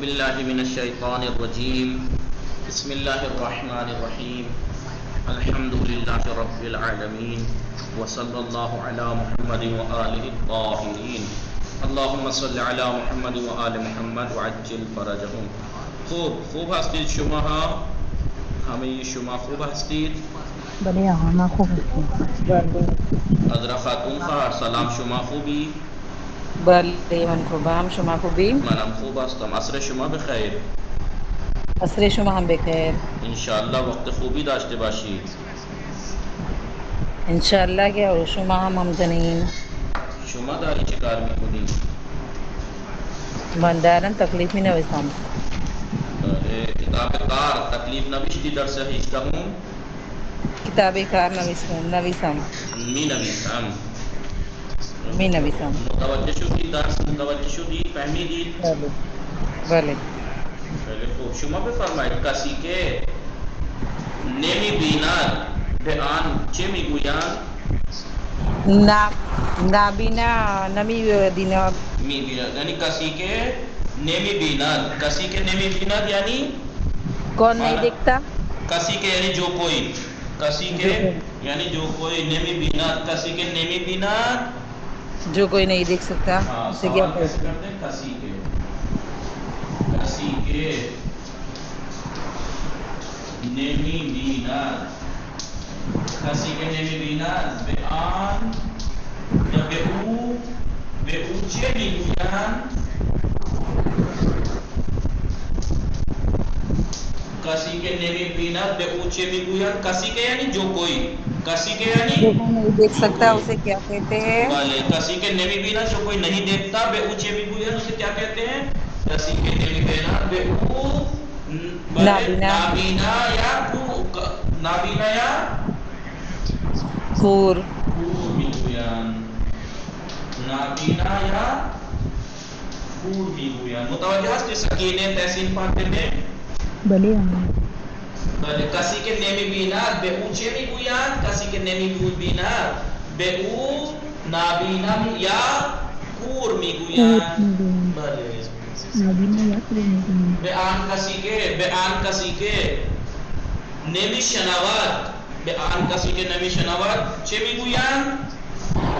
باللہ من الشیطان الرجیم بسم اللہ الرحمن الرحیم الحمد للہ رب العالمین وصلی اللہ علی محمد وآلہ الطاہرین اللہم صلی علی محمد وآل محمد وعجل فرجہم. خوب هستید شما؟ همه شما خوب هستید؟ بله همه خوب هستیم. حضرت خاتون خواهر سلام، شما خوبی؟ بله من خوبم، شما خوبی؟ منم خوب هستم. عصر شما بخیر. عصر شما هم بخیر. انشاءالله وقت خوبی داشته باشید. انشاءالله که شما هم همچنین. شما داری چه کار میکنی؟ من دارم تکلیف می نویسم. کتاب کار تکلیف نوشتی درس 18 کتاب کار نویسم. می نویسم. متوجه شدی؟ درس متوجه شدی؟ فهمیدید؟ بله. خیلی خوب. شما بفرمایید کسی که نمیبیند به آن چه میگویند؟ نابینا نمیبیند. یعنی کسی که نمیبیند. کسی که نمیبیند یعنی کون نہیں دیکھتا؟ کسی کے یعنی جو کوئی، کسی کے یعنی جو کوئی نمیبیند، کسی کے نمیبیند جو کوئی نہیں دیکھ سکتا. اسے کیا کہتے ہیں؟ کسی کے، کسی کے نمیبیند، کسی کے نمیبیند به آن یا به او چه میگویند؟ کسی کے نمیبیند به او چه میگویند. کسی کے یعنی جو کوئی، کسی کے یعنی جو کوئی نہیں دیکھ سکتا اسے کیا کہتے ہیں؟ بھلے کسی کے نمیبیند جو کوئی نہیں دیکھتا به او چه میگویند اسے کیا کہتے ہیں؟ کسی کے نمیبیند به او نابینا یا نابینا یا کور میگویند. نابینا یا کور میگویند. متوجہ است سکینه تحسین فاطمه؟ بله. بله. کسی که نمیبیند به او چه میگویند؟ کسی که نمیبیند به او نابینا یا کور میگویند. بله. نابینا یا کور میگویند. به آن کسی که نمیشنود، به آن کسی که نمیشنود چه میگویند؟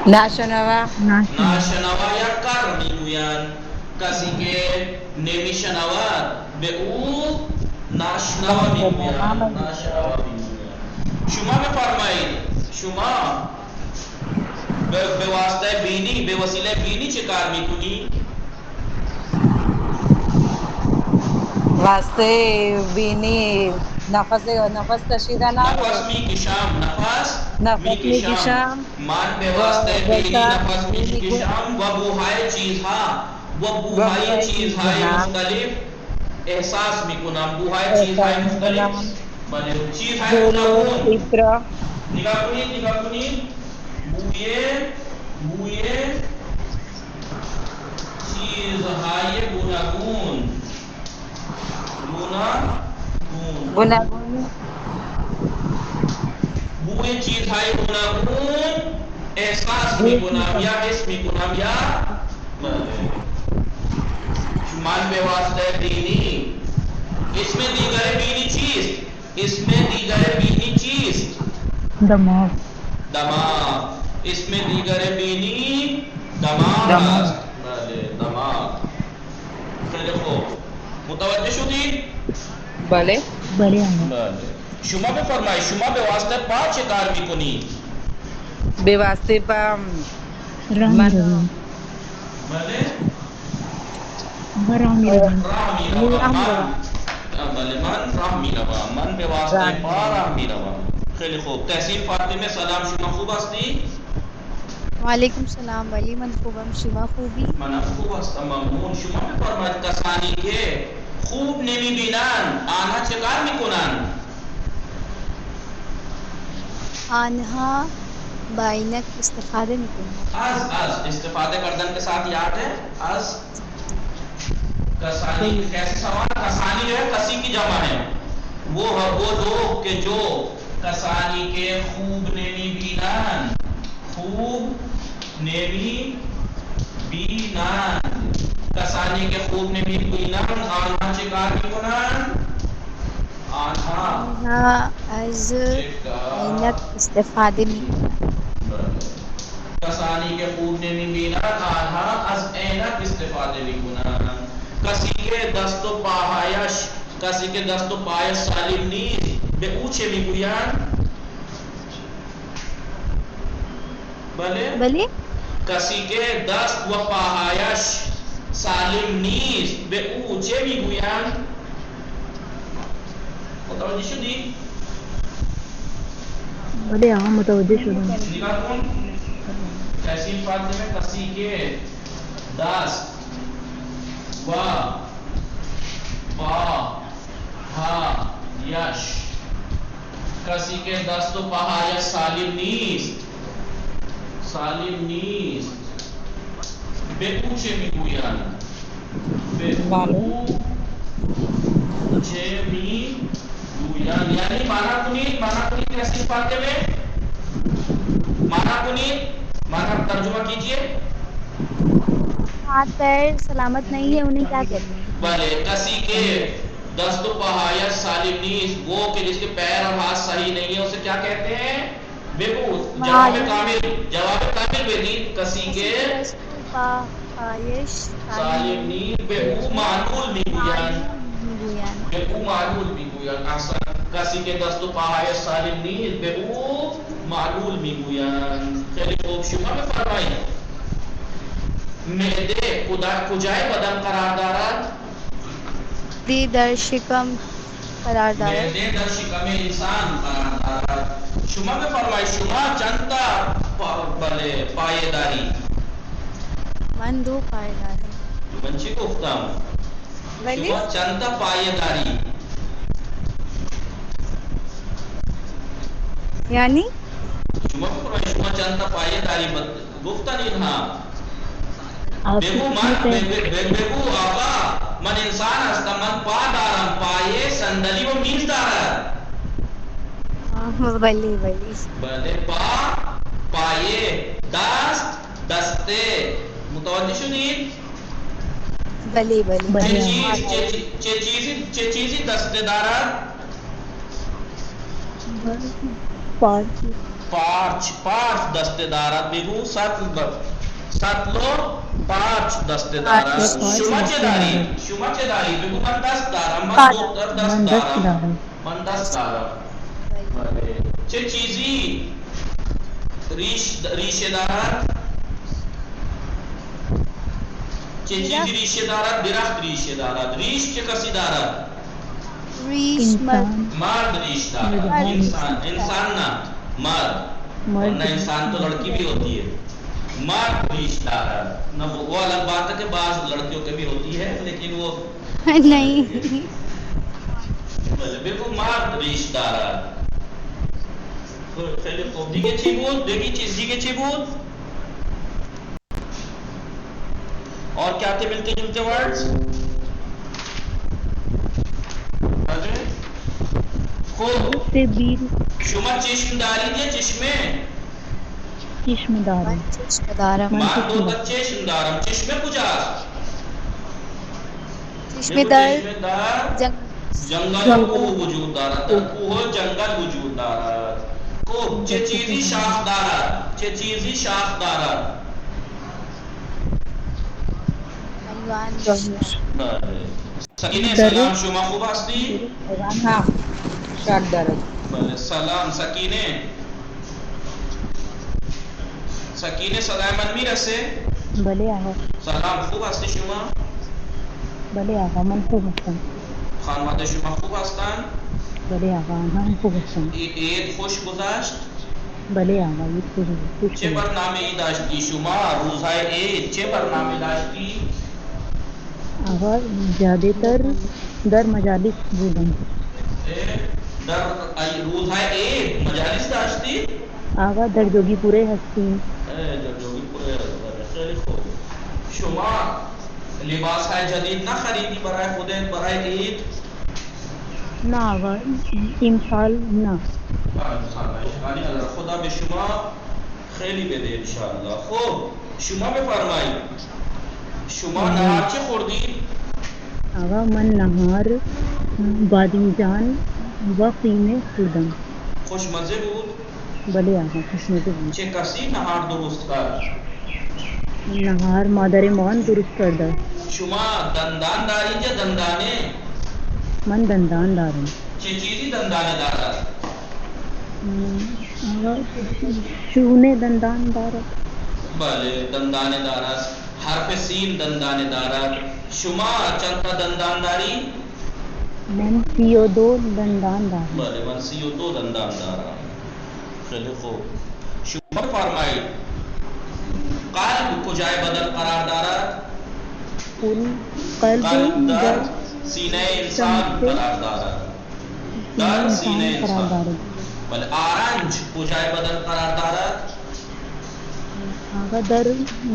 ناشنوا یا کر میگویند. کسی که نمیشنود به او ناشنوا میگویند. شما بفرمایید شما به واسطه بینی، به وسیله بینی چه کار میکنی؟ واسطه بینی نفس کشیدن، نفس میکشم. من به واسطه بینی نفس میکشم و بوهای چیزهای مختلف احساس میکنم. بوهای چیزهای مختلف، بله. چیزهای گوناگون، نگاه کنید بوی چیزهای گوناگون بوی چیزهای گوناگون احساس میکنم یا حس میکنم یا من به واسطه بینی. اس میں دیگر بینی چیست؟ اس میں دیگر بینی چیست؟ دماغ. اس میں دیگر بینی دماغ است. بله دماغ. خیلی خوب. متوجه شدید؟ بله. بله. شما بفرمایید شما به واسطه پا چه کار میکنید؟ به واسطه پا بله. راه میروم. من به واسطه پا راه میروم. خیلی خوب. تحسین فاطمه سلام، شما خوب هستی؟ وعلیکم السلام. ولی من خوبم، شما خوبی؟ منم خوب هستم، ممنون. شما بفرمایید کسانی که خوب نمیبینند آنها چه کار میکنند؟ آنها با عینک استفاده میکنند. از استفاده کردن کے ساتھ یاد ہے از کسانی. کیسے سوال؟ کسانی جو ہے کسی کی جمع ہے. وہ لوگ کہ جو کسانی کے خوب نمیبینند، خوب نمیبینند کسانی که خوب نمیگویند آنها چه کار میکنند؟ آنها از عینک استفاده میکنند. کسانی که خوب نمیبینند آنها از عینک استفاده میکنند. کسی که دست و پایش سالم نیست به او چه میگویند؟ بله کسی که دست و پایش سالم نیست به او چه میگویند؟ متوجه شدی؟ بله آقا متوجه شدم. نگاه کن تحصیل فاطمه کسی که دست و پایش کسی که دست و پایش سالم نیست به او چه میگویند؟ به او چه میگویند؟ یعنی مانا کنید تحصیل فاطمه مانا ترجمہ کیجئے. ہاتھ پیر سلامت نہیں ہے انہیں کیا کہتے ہیں؟ بلے کسی کے دست و پہایش سالم نیست وہ کہ جس کے پیر اور ہاتھ صحیح نہیں ہے اسے کیا کہتے ہیں؟ بےبود. جواب کامل بدید کسی کے دست و پایش سالم نیست به او معلول میگویند. احسن. کسی که دست و پاهایش سالم نیست به او معلول میگویند. خیلی خوب. شما بفرمایید معده کجای بدن قرار دارد؟ در شکم قرار دارد. معده در شکم انسان قرار دارد. شما بفرمایید شما چند تا پایه داری؟ من 2 پایه دارم. من چی گفتم؟ ولی شما چند تا پایه داری؟ یعنی شما بفرمایید شما چند تا پایه داری؟ گفتن اینها بگو آقا من انسان هستم من پا دارم پایه صندلی و میز دارد. بلی بله پایه دسته. متوجه شدید؟ بلی چه چیزی دسته دارد؟ پارچ دسته دارد. بگو سطلو پارچ دسته دارد. شما چه داری؟ بگو من دست دارم. من دست دارم. چه چیزی ریشه دارد؟ چه چیزی ریشه دارد؟ درخت ریشه دارد. ریش چه کسی دارد؟ ریش مرد ریش دارد. انسان نه مرد. ورنہ انسان تو لڑکی بھی ہوتی ہے. مرد ریش دارد. نہ وہ الگ بات ہے کہ بعض لڑکیوں کے بھی ہوتی ہے لیکن وہ نہیں. بالکل مرد ریش دارد. خیلی خوب. دیگه چی بود؟ دیگه چی بود؟ اور کیا تھے ملتے جلتے ورڈز؟ خوب. شما چشم دارید یا چشمه؟ چشم دارم. من 2 تا چشم دارم. چشمه کجاست؟ چشمه در جنگل کوه وجود دارد. در کوه جنگل وجود دارد. خوب. چه چیزی شاخ دارد؟ سکینه سلام شما خوب هستی؟ ها شاک دارد. بله سلام سکینه صدای من میرسه؟ بله آقا. سلام خوب هستی شما؟ بله آقا من خوب هستم. خانواده شما خوب هستن؟ بله آقا من خوب هستم. عید خوش گذشت؟ بله آقا عید خوش گذشت. چه برنامه‌ای داشتی شما روزهای عید؟ چه برنامه داشتی؟ آقا زیادہ تر در مجالس بودم. در روزهای عید مجالس داشتی؟ آقا در جوگی پوره هستیم. در جوگی پوره. خیلی خوب. شما لباس های جدید نخریدی برای خودت برای عید؟ نه آقا امسال نه. خدا به شما خیلی بده انشاءالله. خب شما بفرمایید شما نهار چه خوردی؟ آقا من نهار بادمجان و قیمه خوردم. خوشمزه بود؟ بله آقا خوشمزه بود. چه کسی نهار درست کرد؟ نهار مادر مان درست کرده. شما دندان دارید یا دندانه؟ من دندان دارم. چه چیزی دندانه دارد؟ آقا شونه دندان دارد. بله دندانه دارد. حرف سین دندانه دارد. شما چند تا دندان داری؟ من 32 دندان دارم. بله من 32 دندان دارم. خیلی خوب. شما فرمایید قلب کجای بدن قرار دارد؟ قلب در سینه انسان قرار دارد. در سینه انسان. بله آرنج کجای بدن قرار دارد؟ آقا در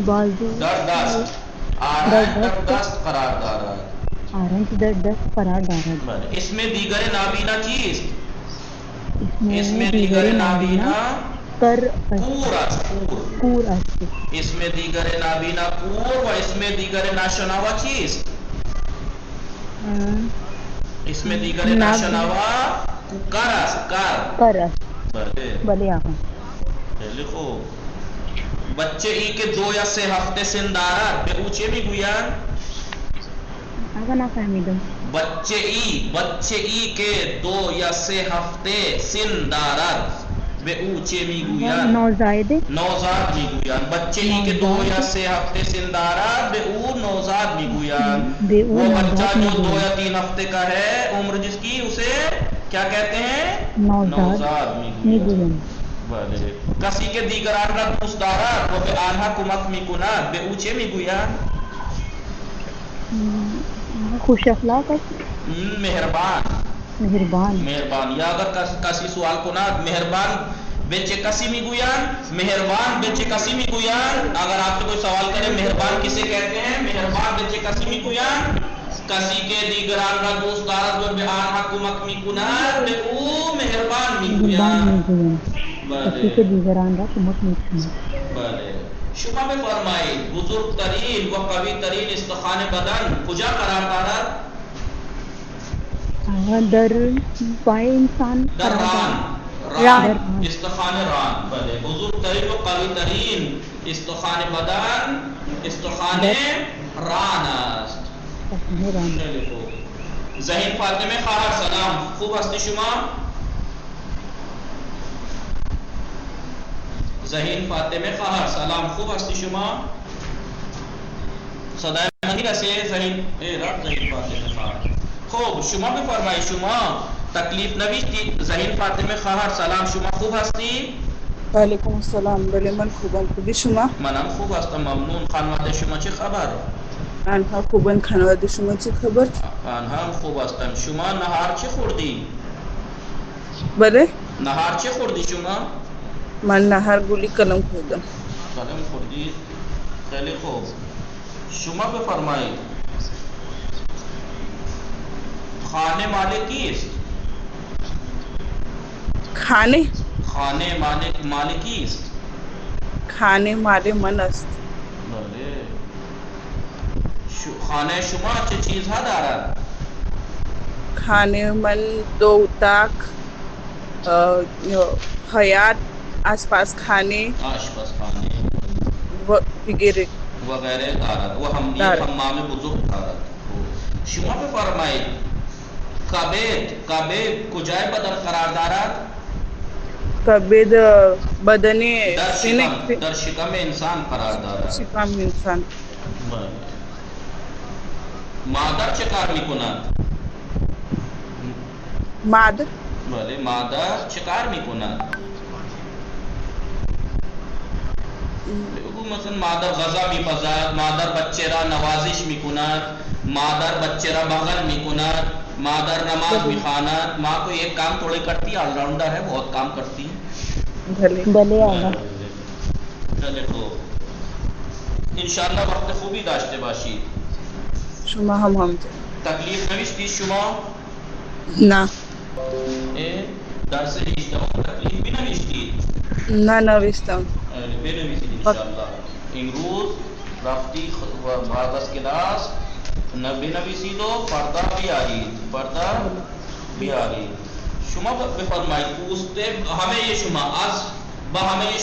بازو. در دست. آرنج در دست قرار دارد. آرنج در دست قرار دارد. بله اسم دیگر نابینا چیست؟ اسم دیگر نابینا کور است. کور است. اسم دیگر نابینا کور و اسم دیگر ناشنوا چیست؟ اسم دیگر ناشنوا کر است. کر است. بله بله آقا. خیلی خوب. بچه ای که 2 یا 3 هفته سن دارد به او چه میگویند؟ آقا نفهمیدم. بچه ای که 2 یا 3 هفته سن دارد به او چه میگویند؟ نوزاد میگویند. بچه ای که 2 یا 3 هفته سن دارد به او نوزاد میگویند. وہ بچہ جو 2 یا 3 ہفتے کا ہے عمر جس کی اسے کیا کہتے ہیں؟ نوزاد میگویند. بله کسی که دیگران را دوست دارد و به آنها کمک میکند به او چه میگویند؟ خوش اخلاق است. مهربان. یا اگر کسی سوال کند مهربان به چه کسی میگویند؟ مهربان به چه کسی میگویند؟ اگر آپ سے کوئی سوال کرے مهربان کسے کہتے ہیں؟ مهربان به چه کسی میگویند؟ کسی که دیگران را دوست دارد و به آنها کمک میکند به او مهربان میگویند. کسی که دیگران را کمک میکند. بله شما بفرمایید بزرگترین و قوی ترین استخوان بدن کجا قرار دارد؟ در پای انسان در ران. استخوان ران. بله بزرگترین و قوی ترین استخوان بدن استخوان ران است. خیلی خوب. ذهین فاطمه خواهر سلام خوب هستی شما؟ ذهین فاطمه خواهر سلام خوب هستی شما؟ صدای من نمیرسه ذهین فاطمه خواهر. خوب شما بفرمایید شما تکلیف نوشتی؟ ذهین فاطمه خواهر سلام شما خوب هستی؟ وعلیکم السلام. بله من خوبم. خوبی شما؟ منم خوب هستم ممنون. خانواده شما چه خبر؟ آنها خوبن. خانواده شما چه خبر؟ آنها هم خوب هستن. شما نهار چه خوردی؟ بله نهار چه خوردی شما؟ من نهار گولی کلم خوردم. کلم خوردی؟ خیلی خوب. شما بفرمایید خانه مال کیست؟ خانه مال کیست؟ خانه مال من است. بله. خانه شما چه چیزها دارد؟ خانه من 2 اتاق حیات آس پاس خانے وغیرہ دارد و حمام بزرگ دارد. شما بفرمایید کبد کجای بدن قرار دارد؟ کبد بدن در شکم انسان قرار دارد. شکم انسان. مادر چه کار میکند؟ مادر بله مادر چه کار میکند؟ مثلا مادر غذا میپزد، مادر بچه را نوازش میکند، مادر بچه را بغل میکند، مادر نماز میخواند. ماں کو ایک کام تھوڑے کرتی ہے، آل راؤنڈر ہے، بہت کام کرتی ہے. بھلے آقا. چلے تو انشاءاللہ وقت خوبی داشته باشید. شما هم تکلیف نوشتی شما؟ نه. درس 18 تکلیف بی نوشتید؟ نه نوشتم. بنویسید انشاءالله. امروز رفتی بعض کلاس نویسی دو پردہ بیاری شما بفرمایید پوستے ہمیں یہ شما از با ہمیں یہ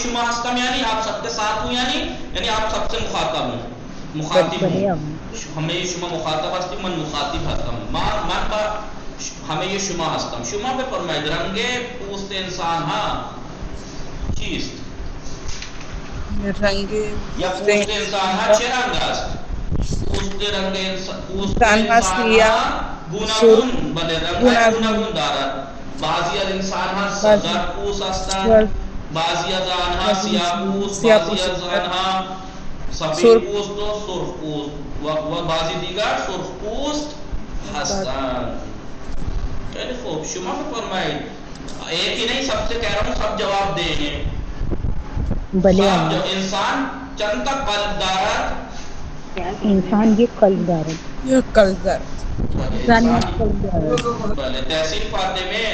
شما ہستم یعنی آپ سب کے ساتھ ہوں یعنی آپ سب سے مخاطب ہوں ہمیں یہ شما مخاطب ہستی من مخاطب ہستم من با ہمیں یہ شما ہستم شما بفرمایید رنگے پوستے انسان ہاں چیز رنگے یا پوستے انسان ہاں چه رنگ است پوستے رنگ انسان ہاں گوناگون بله رنگ گوناگون دارد بعضی از انسان ها زرد پوست هستند بعضی از آنها سیاه پوست بعضی از آنها سفید پوست و سرخ پوست و بعضی دیگر سرخ پوست هستند. خیلی خوب شما بفرمایید ایک ہی نہیں سب سے کہہ رہا ہوں سب جواب دیں گے بلے انسان چند کا قلب دارد انسان یہ قلب دارد بله تحصیل فاطمه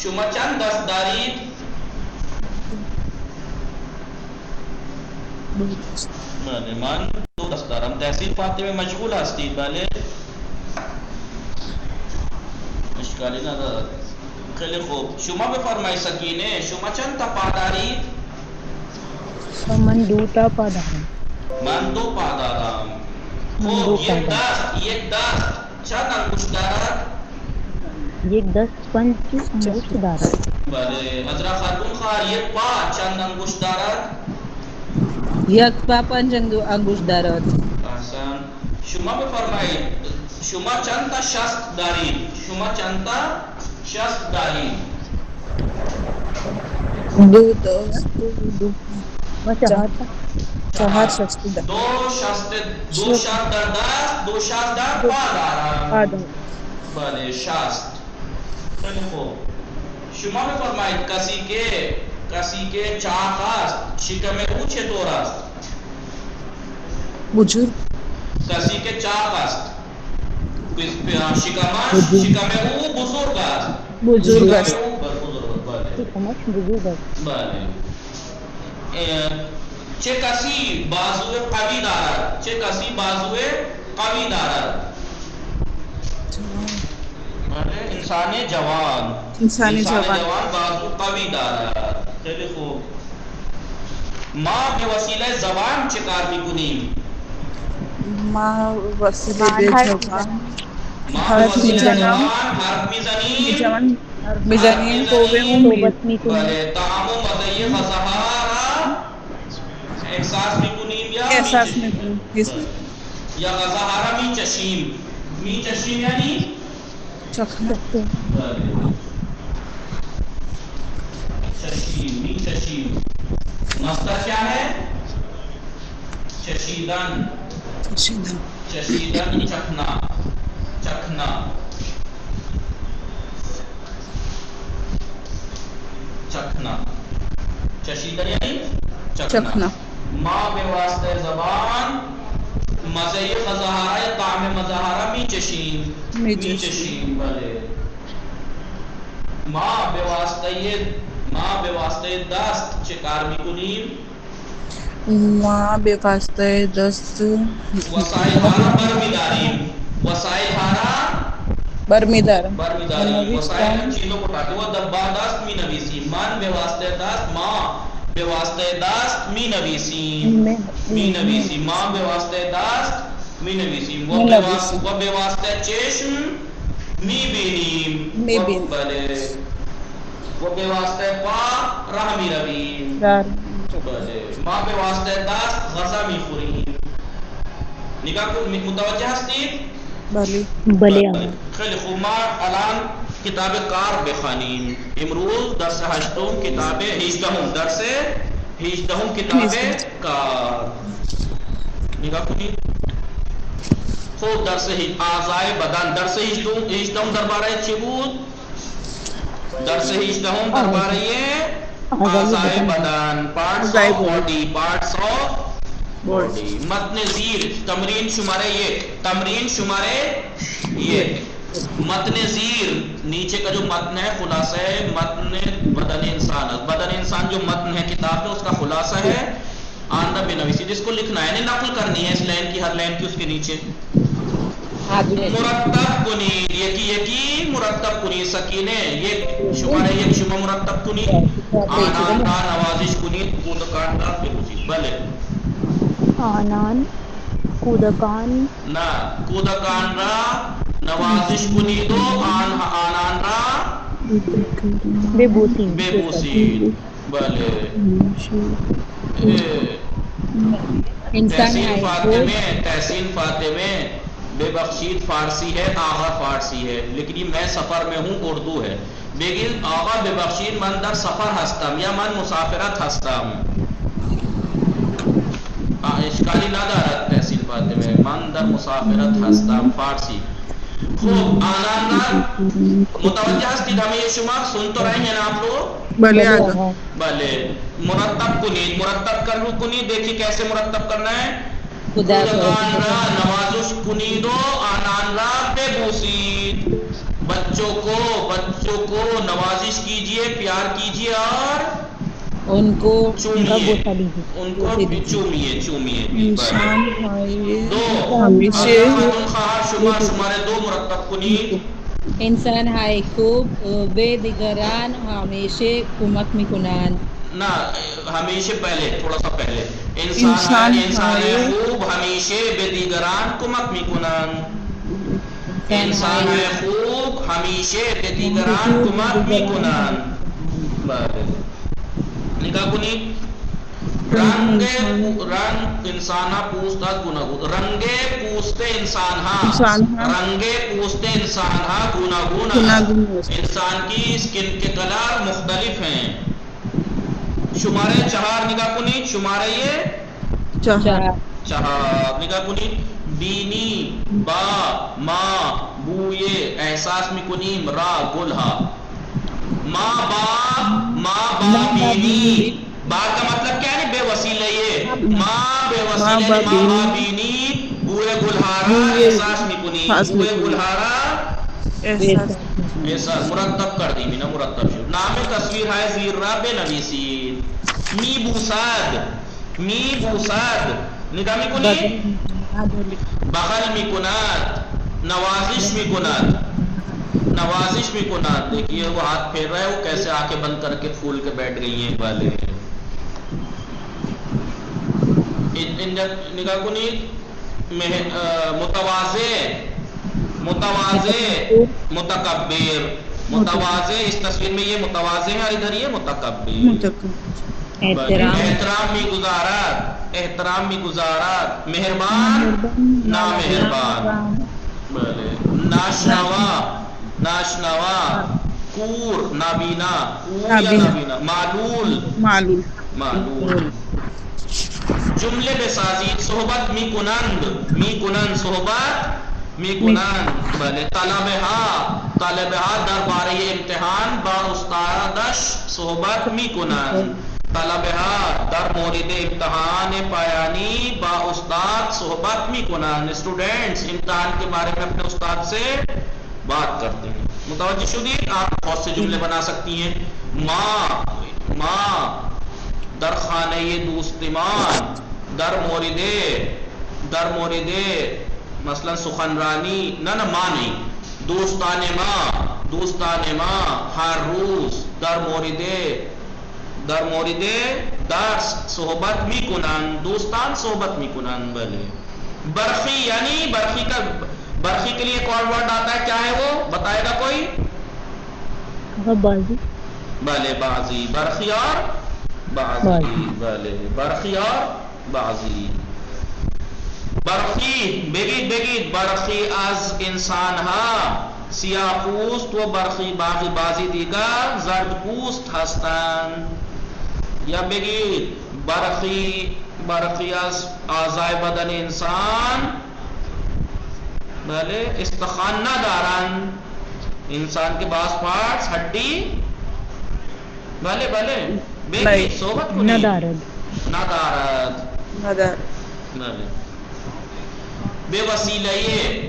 شما چند دست دارید؟ بله من 2 دست دارم. تحصیل فاطمه مشغول هستید؟ بله اشکالی ندارد. خیلی خوب شما بفرمایید سکینه شما چند تا پا دارید؟ من 2 تا پا دارم. من 2 پا دارم. خوب یک دست چند انگشت دارد؟ یک دست 5 انگشت دارد. بله حضرت خاتون خواهر یک پا چند انگشت دارد؟ یک پا 5 انگشت دارد. احسن. شما بفرمایید شما چند تا شست دارید؟ دو دست و 4 شست دارد. 2 شست در دست 2 شست در پا دارم. بله شست. خیلی خوب شما بفرمایید کسی که چاق است شکم او چطور است؟ بزرگ. کسی که چاق است شکم او بزرگ است. بزرگ است. بله. چه کسی بازو قوی دارد؟ انسان جوان بازو قوی دارد. خیلی خوب ما به وسیله زبان چه کار میکنیم؟ ما وسیله زبان حرف میزنیم. بله طعام و مزه غذاها را احساس میکنیم یا غذاها را میچشیم یعنی چخنا. میچشیم. مصدر کیا ہے؟ چشیدن. چخنا. چشیدن یعنی چخنا. ما به واسطه زبان مزه غذاها یا طعم مزاها میچشیم. بله. ما به واسطه دست چه کار میکنیم؟ ما به واسطه دست وسایل برمیداریم. وسایل چیزوں کو اٹھاتے وہ دبا دست می نویسیم. من به واسطه دست ما به واسطه دست می نویسیم. ما به واسطه دست می نویسیم. و به واسطه چشم می بینیم. بله. و به واسطه پا راه می رویم. بله. ما به واسطه دست غذا می خوریم. نگاه کنید متوجه هستید؟ بله. خیلی خوب ما الان کتاب کار بخوانیم. امروز درس 8 کتاب 18 درس 18 کتاب کار. نگاه کنید. خوب درس اعضای بدن درس 18 درباره چی بود؟ درس 18 درباره اعضای بدن پارٹس آف باڈی. متن زیر تمرین شمارے 1. متن زیر نیچے کا جو متن ہے خلاصہ ہے متن بدن انسان جو متن ہے کتاب میں اس کا خلاصہ ہے آندہ بنویسی، جس کو لکھنا ہے یعنی نقل کرنی ہے اس لائن کی، ہر لائن کی اس کے نیچے مرتب کنید، یکی مرتب کنید، سکینے یک شمارے یک شما مرتب کنید، آنان را نوازش کنید، کودکان را بگوزید. بلے آنان کودکان نہ کودکان را نوازش کنید و آنان را ببوسید. بلے تحسین فاطمے بے بخشید فارسی ہے، آغا فارسی ہے، لیکن یہ میں سفر میں ہوں اردو ہے. بگید آغا بے بخشید من در سفر هستم یا من مسافرت هستم. اشکالی ندارد تحسین فاطمه، من در مسافرت هستم فارسی. خوب آنان متوجہ هستید ہمیں یہ شما سن تو رہے ہیں نا آپ لوگ؟ بلے آگا بلے مرتب کنید، مرتب کرو کنید، دیکھیے کیسے مرتب کرنا ہے. کودکان را نوازش کنید و آنان را ببوسید، بچوں کو نوازش کیجئے، پیار کیجئے اور ان کو چومیے. انسان دو ہمیشہ شما شمارے دو مرتب کنید. انسان های خوب به دیگران همیشه کمک میکنند. نہ ہمیشہ پہلے تھوڑا سا پہلے انسان خوب ہمیشہ به دیگران کمک میکنن. انسان خوب ہمیشہ به دیگران کمک میکنن. نگاه کنید. رنگ انسان ها پوست از گوناگون، رنگ پوست انسان ها گوناگون است. انسان کی اسکن کے کلر مختلف ہیں. شمارے 4 نگاہ کنید، شمارے یہ 4 نگاہ کنید. بینی با ما بوئے احساس میکنیم را گلها. ما با بینی، با کا مطلب کیا ہے؟ بے وسیلہ. یہ ماں بے وسیلہ ماں با بینی بوئے گلہارا احساس میکنیم. بوئے گلہارا احساس مرتب کر دی مینا مرتب شد. نام تصویر ہے زیر را بے نویسید. می بوساد نگاہ میکنید. بغل میکند، نوازش میکند. دیکھیے وہ ہاتھ پھیر رہا ہے، وہ کیسے آنکھیں بند کر کے پھول کے بیٹھ گئی ہیں والے. نگاہ کنید. متواضع متکبر. اس تصویر میں یہ متواضع ہے اور ادھر یہ متکبر. احترام می گزارت. مہربان نامہربان. ناشنوا کور نابینا. معلول. جملے بسازید. صحبت می کنند صحبت می کنند. بلے طالبها درباره امتحان با استادش صحبت می کنند. طلبها در مورد امتحان پایانی با استاد صحبت می کنند. اسٹوڈنٹس امتحان کے بارے میں اپنے استاد سے بات کرتے ہیں. متوجہ شدید؟ آپ بہت سے جملے بنا سکتی ہیں. ماں در خانه دوستمان، در مورد مثلا سخنرانی، نہ ماں نہیں، دوستان ماں ہر روز در مورد درس صحبت میکنن. دوستان صحبت میکنن. بلے برخی یعنی برخی کے لیے ایک اور ورڈ آتا ہے، کیا ہے وہ بتائے گا کوئی؟ بازی. بلے بازی. برخی اور بازی. بلے برخی اور بازی. برخی بگید برخی از انسان ها سیاه پوست و بعضی دیگر زرد پوست هستند. یا بگید برخی از اعضای بدن انسان بلے استخوان ندارند. انسان کے بعض پارٹس ہڈی بلے بگید صحبت کو ندارد. بلے بے وسیلہ.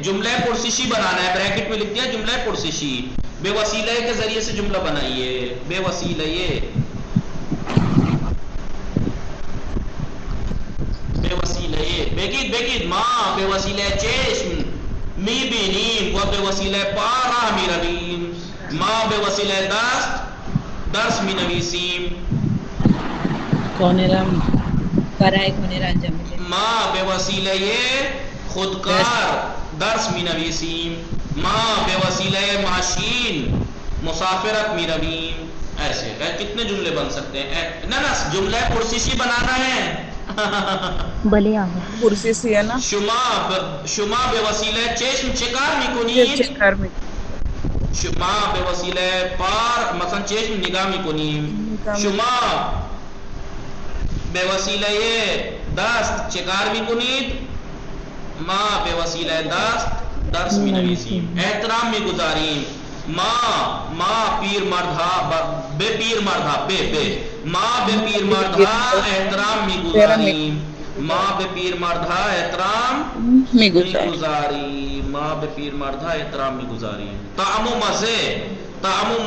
جملہ پرسشی بنانا ہے، بریکٹ میں لکھ دیا جملہ پرسشی. بے وسیلہ کے ذریعے سے جملہ بنائیے. بے وسیلہ بگید ما به وسیله چشم میبینیم و به وسیله پا راه میرویم. ما به وسیله دست درس مینویسیم. کانرم برای کانر انجام میدیم. ما به وسیله خودکار درس مینویسیم. ما به وسیله ماشین مسافرت میرویم. ایسے کتنے جملے بن سکتے ہیں؟ نہ جملہ پرسیسی بنانا ہے. بله آقا. پرسیسی ہے نا. شما به وسیله چشم چه کار میکنید؟ چه کار میکنید؟ شما به وسیله پار مثلا چشم نگاه میکنیم. شما به وسیله دست چه کار میکنید؟ ما به وسیله دست درس مینویسیم. احترام میگذاریم. ما پیر مردها به پیر مردها ما به پیر مردها احترام میگذاریم. ما به پیر مردها احترام میگذاریم. ما به پیر مردها احترام میگذاریم. طعم و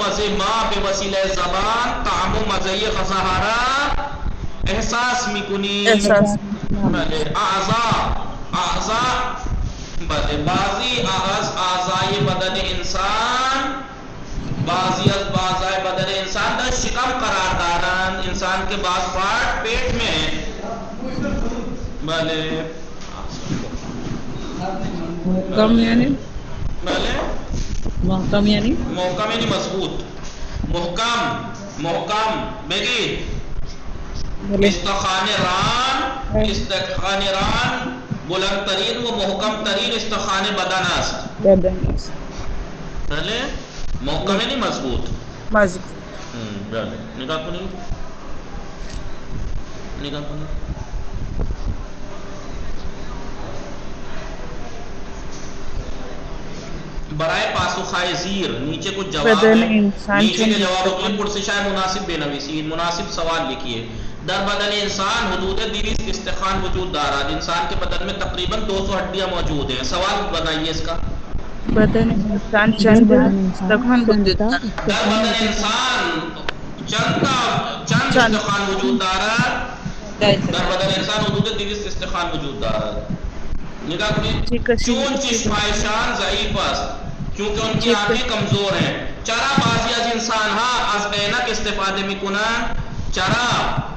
مزه ما به وسیله زبان طعم و مزه غذاها را احساس میکنیم. اعضا بعضی از اعضای بدن انسان در شکم قرار دارند. انسان کے بعض پارٹ پیٹ میں ہیں. بھلے محکم یعنی محکم یعنی مضبوط. محکم بگید استخوان ران بلند ترین و محکم ترین استخوان بدن است. بله محکم یعنی مضبوط. بله نگاه کنید. برائے پاسخهای زیر نیچے کچھ جواب ہے. نیچے کے جوابوں کی پرسشائے مناسب بنویسید. مناسب سوال لکھیے. در بدن انسان حدود 200 استخوان وجود دارد. انسان کے بدن میں تقریباً 200 ہڈیاں موجود ہیں. سوال بنائیے اس کا. بدن انسان چند استخوان وجود دارد. در بدن انسان چند استخوان وجود دارد. در بدن انسان حدود 200 استخوان وجود دارد. نگاہ کنید. چون چشمایشان ضعیف است کیونکہ ان کی آنکھیں کمزور ہیں. چرا بعضی از انسان ها از عینک استفاده میکنند.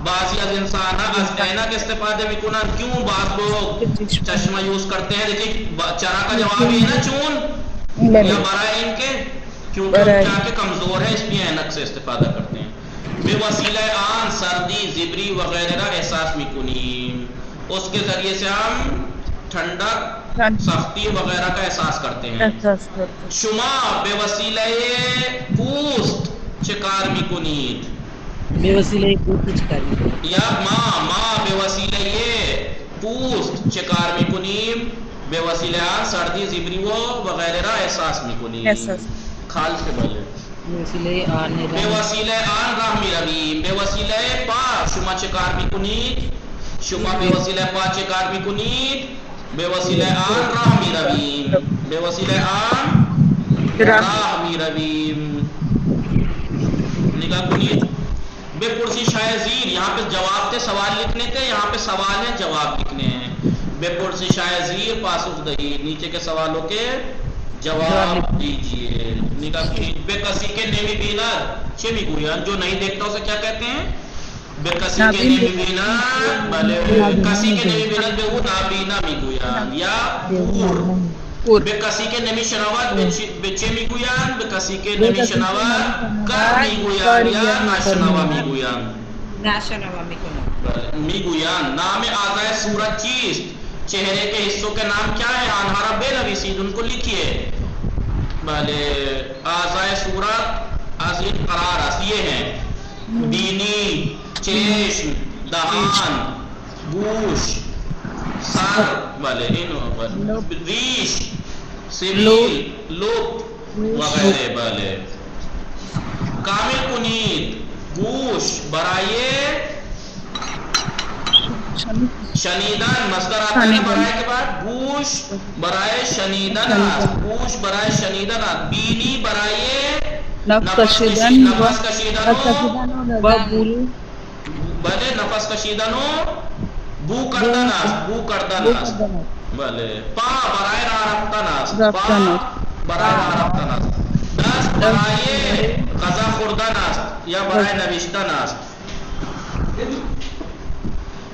بعضی از انسان ها از عینک استفاده میکنند. کیوں بعض لوگ چشمہ یوز کرتے ہیں؟ دیکھیں چرا کا جواب یہ نا چون یا برائے ان کے کیونکہ ان کی آنکھیں کمزور ہیں اس لیے عینک سے استفادہ کرتے ہیں. بے وسیلہ آن سردی زبری وغیرہ احساس میکنیم. اس کے ذریعے سے ہم ٹھنڈک سختی وغیرہ کا احساس کرتے ہیں. شما بے وسیلہ پوست چکار میکنید. بے وسیلہ پوست چکار میکنید. یا ما بے وسیلہ پوست چکار میکنیم. بے وسیلہ سردی زبری وغیرہ را احساس میکنیم. خال سے بولے. بے وسیلہ آن راہ میرویم. بے وسیلہ پا شما چکار میکنید. شما بے وسیلہ پا چکار میکنید. بے وسیلہ آن راہ میرویم. بے وسیلہ آن راہ میرویم. نگاہ کنید. بے پرسشهای زیر یہاں پہ جواب تھے سوال لکھنے تھے. یہاں پہ سوال ہیں جواب لکھنے ہیں. بے پرسشهای زیر پاسخ دهید. نیچے کے سوالوں کے جواب دیجئے. نگاہ کنید. بے کسی کے نمیبیند چه میگویند. جو نہیں دیکھتا اسے کیا کہتے ہیں؟ بے کسی کے نمیبیند. بلے کسی کے نمیبیند بے او نابینا میگویند یا کور. بے کسی کے نمیشنود به چه میگویند. به کسی که نمیشنود کر میگویند یا ناشنوا میگویند. میگویند. نام اعضای صورت چیست. چہرے کے حصوں کے نام کیا ہے؟ آنها را بنویسید. ان کو لکھیے. بلے اعضای صورت از این قرار است. یہ ہیں بینی، چشم، دهان، گوش، سر، بلے ریش، سبیل، لب وغیرہ. بلے کامل کنید. گوش برائے شنیدن مصدر آتا ہے برائے کے بعد. گوش برائے شنیدن است. گوش برائے شنیدن است. بینی برائے نفس کشیدن و بلے نفس کشیدن و بو کردناس، بو کردناس. بله. پا برای راه رفتناس. پا برای راه رفتناس. دست برای غذا خوردن است یا برای نوشتن است.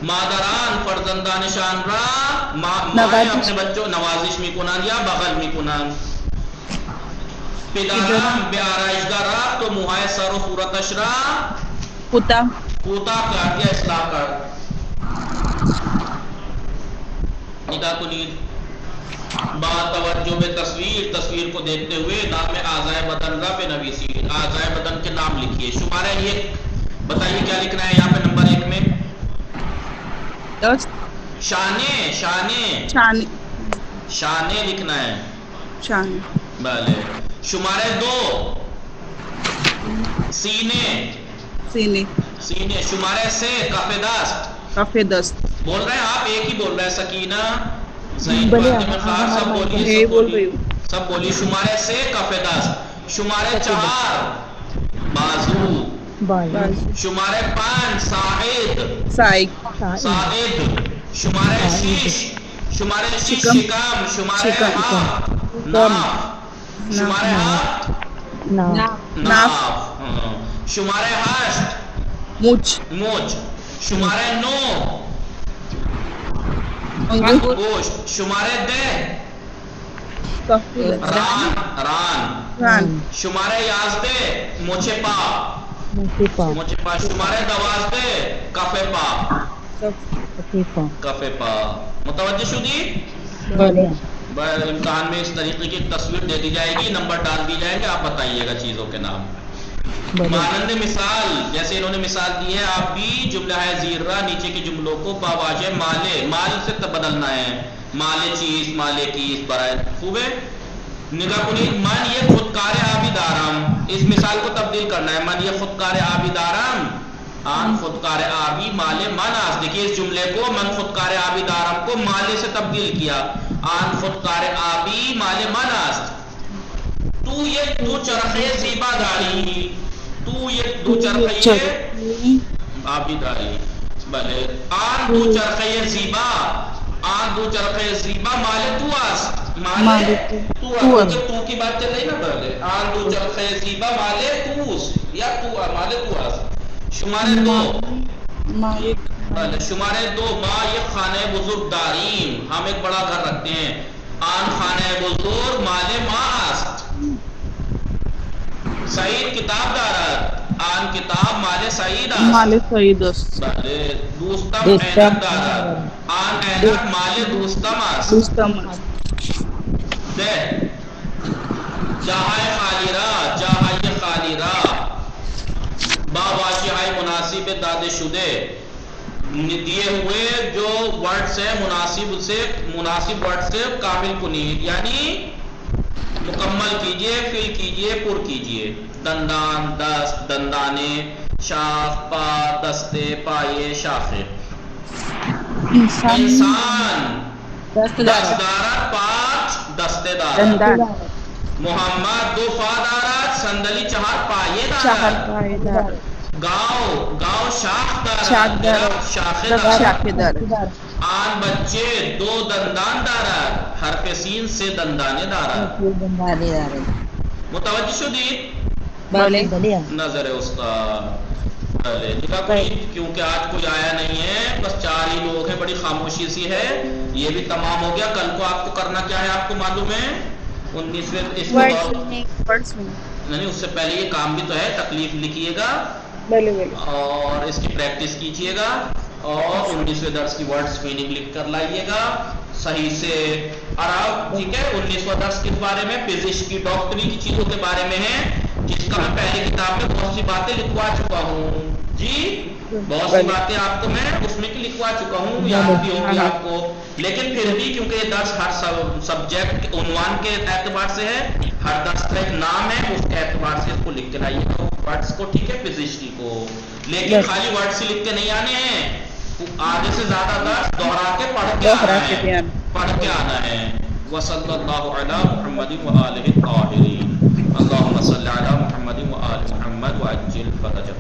مادران فرزندانشان را مائیں اپنے بچوں نوازش میکنند یا بغل میکنند. پدران به آرایشگاه رفت و موهای سر و صورتش را کوتاه کرد یا اصلاح کرد. نگاہ کنید. با توجہ میں تصویر کو دیکھتے ہوئے نام اعضائے بدن را بنویسید. اعضائے بدن کے نام لکھیے. شمارہ 1 بتائیے کیا لکھنا ہے یہاں پہ نمبر 1 میں؟ شانے لکھنا ہے. بھلے. شمارے 2 سینے. شمارے 3 کف دست. بول رہے ہیں آپ ایک ہی بول رہے ہیں. سکینہ سب بولیے. سب بولیے. شمارے 3 کف دست. شمارے 4 بازو. شمارے 5 ساعد. شمارے 6 شکام. شمارے 7 ناف. شمارے 8 ناف. شمارے 8 مونچھ. شمارے 9 گوشت. شمارے 10 ران. شمارے 11 موچے پا. شمارے 12 کف پا. متوجہ شدی؟ امتحان میں اس طریقے کی تصویر دے دی جائے گی، نمبر ڈال دی جائیں گے، آپ بتائیے گا چیزوں کے نام. مانند مثال جیسے انہوں نے مثال دی ہے، آپ بھی جملہ ہے زیرہ نیچے کے جملوں کو باواجہ مال سے بدلنا ہے. مال چیز، مال کیس برائے. خوب ہے. نگاہ کنید. من یہ خودکار آبیدارم. اس مثال کو تبدیل کرنا ہے. من یہ خودکار آبیدارم. آن خودکار آبی مال مناس. دیکھیے اس جملے کو من خودکار آبیدارم کو مالے سے تبدیل کیا. آن خودکار آبی مال مناس. تو یہ دو چرخے زیبا داری. تو یہ دو چرخے آبی داری. بلے. آن دو چرخے زیبا. آن دو چرخے زیبا مال تو آس. مال تو آس. تو کی بات چل رہی نا پہلے. آن دو چرخے زیبا مال توس یا تو مال تو آس. شمارے 2 شمارے 2 ما یہ خانہ بزرگ داریم. ہم ایک بڑا گھر رکھتے ہیں. آن خانہ بزرگ مال ما است. سعید کتاب دارد. آن کتاب مال سعید است. دوستم اینک دارد. آن اینک مال دوستم است. جاہائے خالی را. جاہائے خالی را با واجہائے مناسب داد شدے. دیے ہوئے جو ورڈز ہیں مناسب ورڈ سے کامل کنید، یعنی مکمل کیجئے، فل کیجئے، پر کیجئے. دندان، دست، دندانے. شاخ، پا، دستے، پائے، شاخے. انسان 10 دارد 5 دستے دارد. محمد 2 پا دارد. صندلی 4 پائے دارد. گاؤ شاخ دارد. شاخے دارد. آن بچے 2 دندان دارد. حرف سین سے دندانے دارد. متوجہ شدید؟ نظر استاد. کیونکہ آج کوئی آیا نہیں ہے، بس 4 ہی لوگ ہیں، بڑی خاموشی سی ہے. یہ بھی تمام ہو گیا. کل کو آپ کو کرنا کیا ہے آپ کو معلوم ہے؟ 19ویں نہیں، اس سے پہلے یہ کام بھی تو ہے. تکلیف لکھیے گا اور اس کی پریکٹس کیجیے گا اور 19ویں درس کی ورڈز میننگ لکھ کر لائیے گا صحیح سے. اور ٹھیک ہے. 19واں درس کس بارے میں؟ فزکس کی ڈاکٹری کی چیزوں کے بارے میں ہے، جس کا میں پہلی کتاب میں بہت سی باتیں لکھوا چکا ہوں. جی بہت سی باتیں آپ کو میں اس میں لکھوا چکا ہوں، یاد بھی ہوگی آپ کو. لیکن پھر بھی کیونکہ یہ درس ہر سبجیکٹ عنوان کے اعتبار سے ہے، ہر درس کا ایک نام ہے، اس کے اعتبار سے اس کو لکھ کے لائیے گا ورڈس کو. ٹھیک ہے. فزکس کو لیکن خالی ورڈ سے لکھ کے نہیں آنے ہیں. آدھے سے زیادہ درس دوہرا کے پڑھ کے آنا ہے. وصلی اللہ علی محمد و آلہ الطاہرین. اللہم صلی علی محمد و آل محمد وعجل فرجہ.